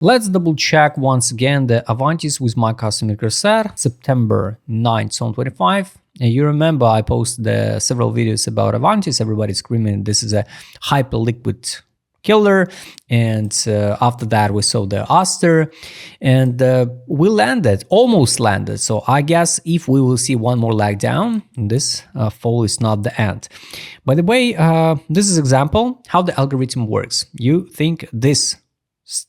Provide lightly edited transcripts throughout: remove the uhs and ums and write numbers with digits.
Let's double check once again the Avantis with my custom set, September 9th, 2025. And you remember I posted several videos about Avantis. Everybody's screaming this is a hyper liquid killer, and after that we saw the Oster, and we landed, almost landed. So I guess if we will see one more leg down, this fall is not the end. By the way, this is example how the algorithm works. You think this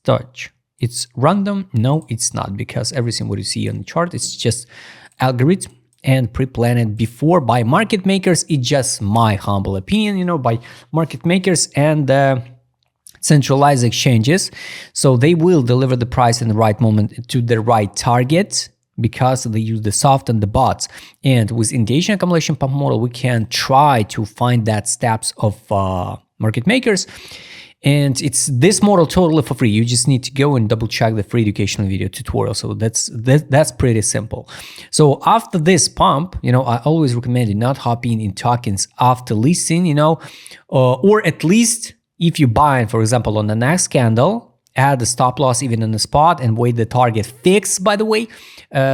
touch it's random? No, it's not, because everything what you see on the chart it's just algorithm and pre-planned before by market makers. It's just my humble opinion, by market makers and centralized exchanges. So they will deliver the price in the right moment to the right target because they use the soft and the bots. And with indication accumulation pump model, we can try to find that steps of market makers. And it's this model totally for free. You just need to go and double check the free educational video tutorial. So that's pretty simple. So after this pump, I always recommend you not hopping in tokens after listing, or at least if you buy, for example, on the next candle, add the stop loss even in the spot and wait the target fix, by the way,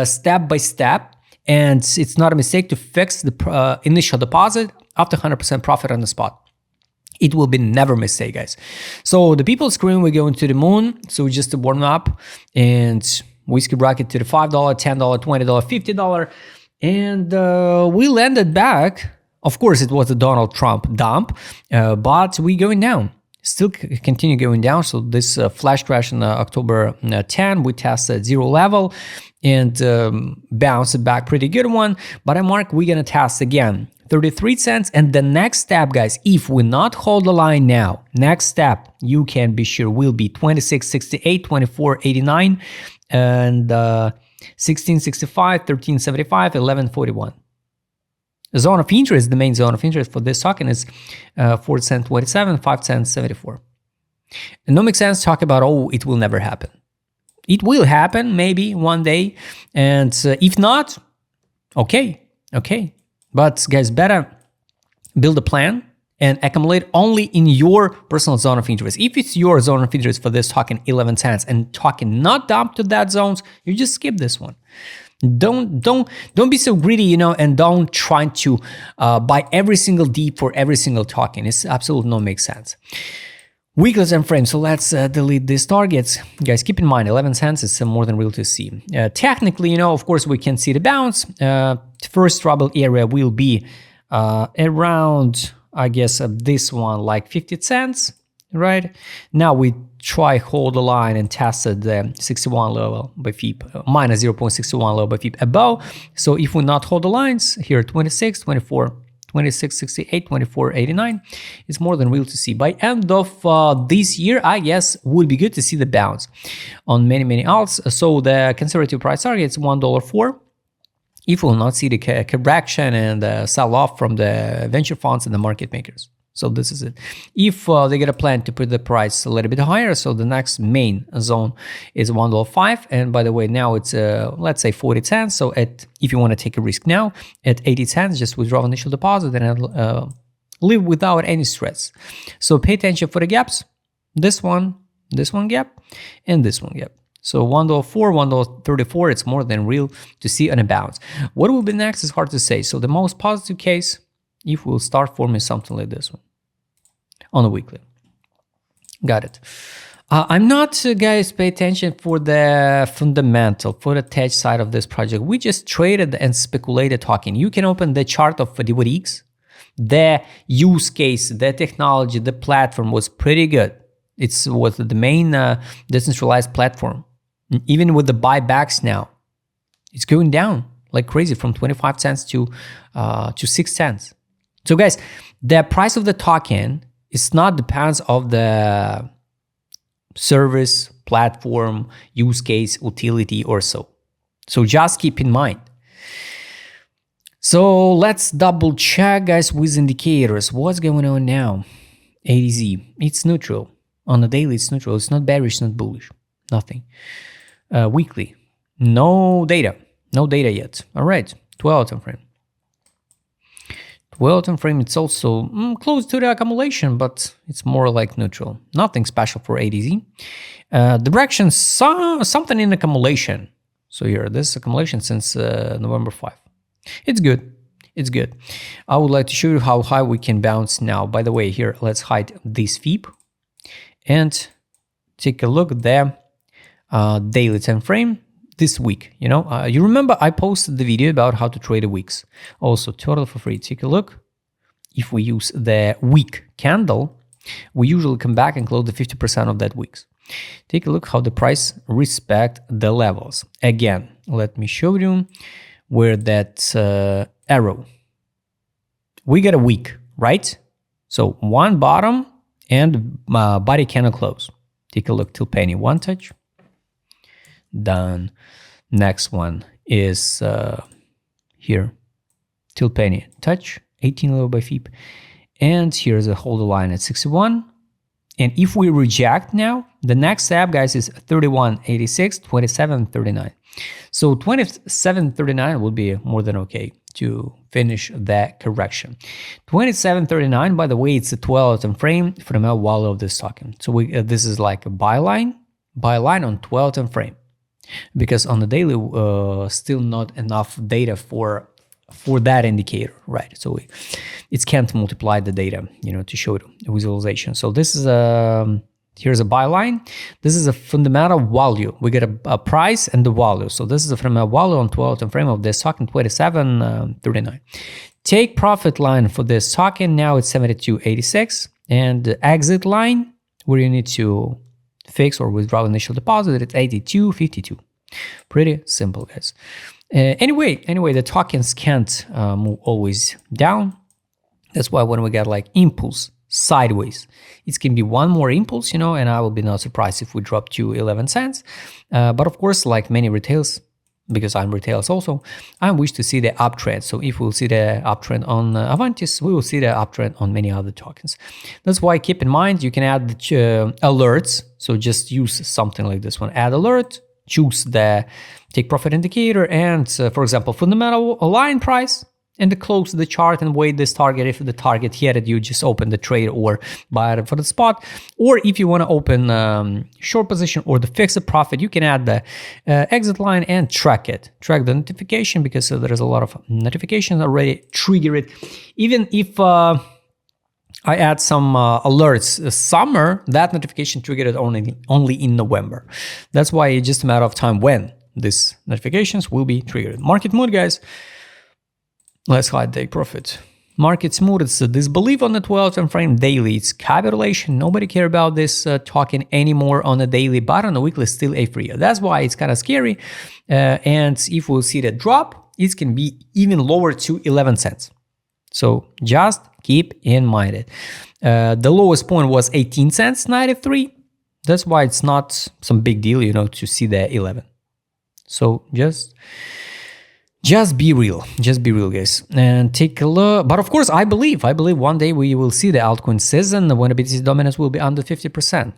step by step. And it's not a mistake to fix the initial deposit after 100% profit on the spot. It will be never a mistake, guys. So the people scream we're going to the moon. So just to warm up, and we skyrocket to the $5, $10, $20, $50. And we landed back. Of course, it was a Donald Trump dump, but we going down. Still continue going down. So this flash crash on October 10, we tested zero level and bounced it back pretty good one. But I mark we're gonna test again 33 cents. And the next step, guys, if we not hold the line now, next step you can be sure will be 26.68, 24.89, and 16.65, 13.75, 11.41. The zone of interest, the main zone of interest for this token is 4 cent 27, 5 cents 74. And no makes sense to talk about, oh, it will never happen. It will happen maybe one day, and if not, okay. But guys, better build a plan and accumulate only in your personal zone of interest. If it's your zone of interest for this token 11 cents and token not dumped to that zones, you just skip this one. Don't be so greedy, and don't try to buy every single deep for every single token. It's absolutely no make sense. Weekly time frame. So let's delete these targets, guys. Keep in mind, 11 cents is more than real to see. Technically, of course, we can see the bounce. First trouble area will be around, I guess, this one, like 50 cents. Right now we try hold the line and tested the 61 level by FIP, minus 0.61 level by FIP above. So if we not hold the lines here, 26, 24, 26, 68, 24, 89, it's more than real to see. By end of this year, I guess would be good to see the bounce on many alts. So the conservative price target is $1.04. If we will not see the correction and sell off from the venture funds and the market makers. So this is it. If they get a plan to put the price a little bit higher, so the next main zone is $1.05. And by the way, now it's let's say 40 cents. So if you want to take a risk now at 80 cents, just withdraw initial deposit and live without any stress. So pay attention for the gaps. This one gap, and this one gap. So $1.04, $1.34, it's more than real to see on a bounce. What will be next is hard to say. So the most positive case, if we'll start forming something like this one on a weekly. Got it. I'm not, guys, pay attention for the fundamental, for the tech side of this project. We just traded and speculated talking. You can open the chart of DWX. The use case, the technology, the platform was pretty good. It was the main decentralized platform. Even with the buybacks now, it's going down like crazy from 25 cents to 6 cents. So guys, the price of the token is not depends of the service, platform, use case, utility or so. So just keep in mind. So let's double check, guys, with indicators. What's going on now? ADZ, it's neutral. On the daily, it's neutral. It's not bearish, not bullish. Nothing. Weekly, no data. No data yet. All right, 12 time frame. 12 time frame, it's also close to the accumulation, but it's more like neutral. Nothing special for ADZ. Direction, something in accumulation. So here, this accumulation since November 5. It's good. It's good. I would like to show you how high we can bounce now. By the way, here, let's hide this FIB and take a look at the daily time frame this week. You know, you remember I posted the video about how to trade the weeks. Also, totally for free. Take a look. If we use the week candle, we usually come back and close the 50% of that weeks. Take a look how the price respect the levels. Again, let me show you where that arrow. We get a week, right? So one bottom and body candle close. Take a look till penny, one touch. Done. Next one is here till penny, touch, 18 low by FIB. And here's a hold the line at 61. And if we reject now, the next step, guys, is 31.86, 27.39. So 27.39 will be more than okay to finish that correction. 27.39, by the way, it's a 12 time frame from a value of this token. So this is like a buy line on 12 time frame, because on the daily, still not enough data for that indicator, right? So it can't multiply the data, you know, to show the visualization. So this is here's a buy line. This is a fundamental value. We get a price and the value. So this is from a value on 12 time frame of this token, 27.39. Take profit line for this token. Now it's 72.86, and the exit line where you need to fix or withdraw initial deposit, it's 82.52. Pretty simple, guys. Anyway, the tokens can't move always down. That's why when we get like impulse sideways, it can be one more impulse, you know, and I will be not surprised if we drop to 11 cents. But of course, like many retails, because I'm retails also, I wish to see the uptrend. So if we'll see the uptrend on Avantis, we will see the uptrend on many other tokens. That's why keep in mind, you can add the alerts. So just use something like this one, add alert, choose the take profit indicator, and for example, fundamental line price, and close the chart and wait this target. If the target hit it, you just open the trade or buy it for the spot. Or if you want to open short position or the fixed profit, you can add the exit line and track it. Track the notification, because there is a lot of notifications already triggered. Even if I add some alerts summer, that notification triggered only in November. That's why it's just a matter of time when these notifications will be triggered. Market mood, guys. Let's hide take profit. Market mood, it's a disbelief on the 12 time frame daily. It's capitulation. Nobody care about this token anymore on a daily, but on a weekly still a free. That's why it's kind of scary. And if we'll see the drop, it can be even lower to 11 cents. So just keep in mind it. The lowest point was 18 cents, 93. That's why it's not some big deal, you know, to see the 11. So just be real, guys, and take a look. But of course, I believe one day we will see the altcoin season when the BTC dominance will be under 50%.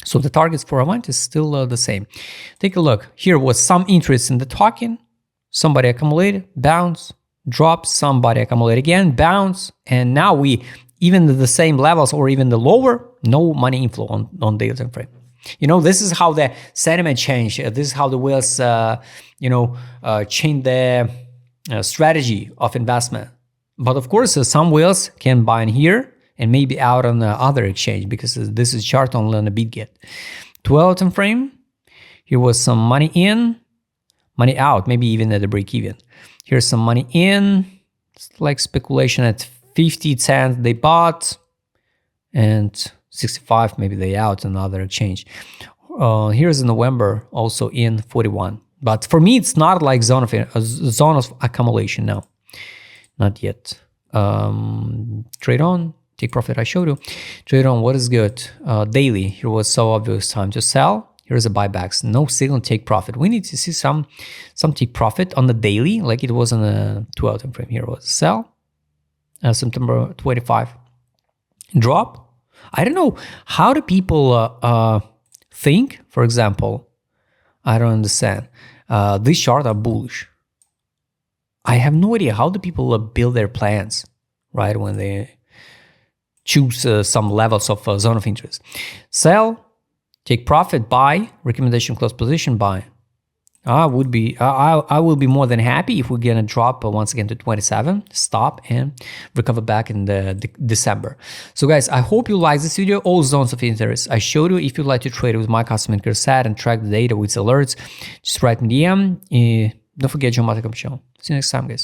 So the targets for Avantis is still the same. Take a look. Here was some interest in the token. Somebody accumulated, bounce, drop, somebody accumulate again, bounce, and now we even the same levels or even the lower, no money inflow on daily time frame. You know, this is how the sentiment change. This is how the whales, change the strategy of investment. But of course, some whales can buy in here and maybe out on the other exchange, because this is chart only on the BitGet. 12 time frame. Here was some money in, money out, maybe even at the break even. Here's some money in. It's like speculation at 50 cents they bought, and 65 maybe they out another exchange. Here's in November also in 41. But for me, it's not like zone of accumulation now, not yet. Trade on, take profit. I showed you. Trade on. What is good? Daily. Here was so obvious time to sell. Here's a buybacks. No signal. Take profit. We need to see some take profit on the daily, like it was on the 12 time frame. Here was sell. September 25. Drop. I don't know, how do people think, for example, I don't understand, these charts are bullish. I have no idea how do people build their plans. right? When they choose some levels of zone of interest. Sell, take profit, buy, recommendation close position, buy. I will be more than happy if we're gonna drop once again to 27, stop and recover back in the December. So guys, I hope you like this video. All zones of interest I showed you. If you'd like to trade with my custom indicator set and track the data with alerts, just write me DM. Don't forget, John Maticom Show. See you next time, guys.